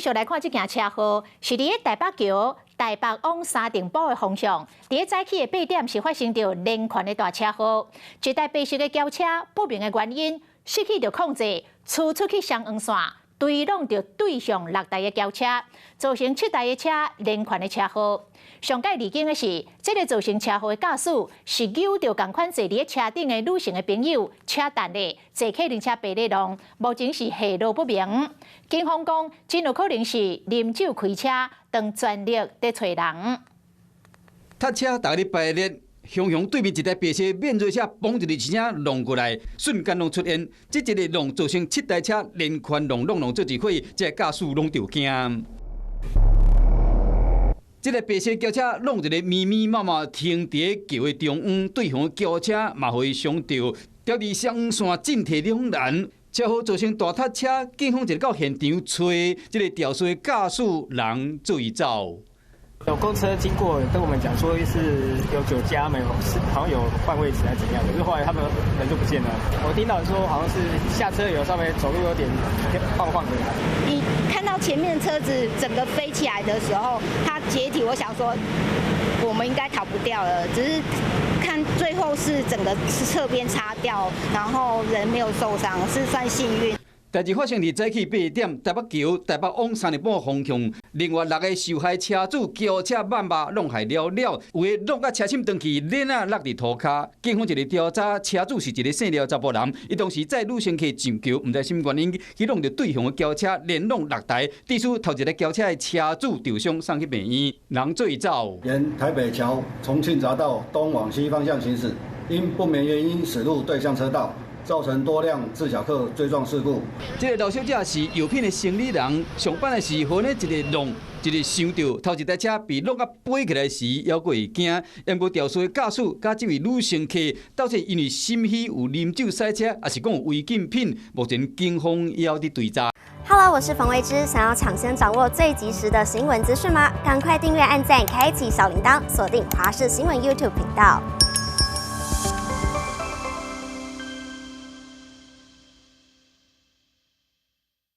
继续来看这件车祸，是伫台北桥台北往沙定堡的方向，伫早起的8点是发生着连环的大车祸。一台白色的轿车不明的原因失去着控制，出去双黄线，追撞着对向6台的轿车，造成7台的车连环的车祸。上界离经的是，这个造成车祸的驾驶是揪着同款坐伫车顶的女性的朋友车弹的坐客灵车白内容，目前是下落不明。警方讲，真有可能是啉酒开车，当全力在找人。他车大礼拜日，雄对面一台白色免罪车崩入去车弄过来，瞬间拢出现，这一个弄造成7台车连环弄做一伙，这驾驶拢着惊。这个白色轿车弄一个密麻停伫桥的中央，对向的轿车嘛互伊伤着，掉伫双黄线进退两难。车祸造成大塌车，警方就到现场找这个吊衰驾驶人醉走。有公车经过跟我们讲说是有酒驾，好像有换位置还是怎样的，可是后来他们人就不见了。我听到说好像是下车有稍微走路有点晃的。你看到前面车子整个飞起来的时候，它解体，我想说我们应该逃不掉了，只是看最后是整个侧边擦掉，然后人没有受伤，是算幸运。代志发生伫早起8点，台北桥台北往三立堡方向，另外6个受害车主轿车慢弄害了，有个落到车身断去，脸落伫涂骹。警方一个调查，车主是一个姓廖查甫人，伊当时载女乘客上桥，毋知什么原因，去弄着对向的轿车，连弄6台，致使头一个轿车的车主受伤，送去病院，人坠走。沿台北桥重庆匝道东往西方向行驶，因不明原因驶入对向车道，造成多辆自小客追撞事故。这个老小姐是药品的生理人，上班的时候呢，一个弄，一个想到头一台车被弄啊飞起来时，还佫会惊。因无吊衰驾驶甲这位女乘客，到底因为心虚有啉酒赛车，还是讲有违禁品？目前警方也要伫追查。Hello， 我是冯维之，想要抢先掌握最及时的新闻资讯吗？赶快订阅、按赞、开启小铃铛，锁定华视新闻 YouTube 频道。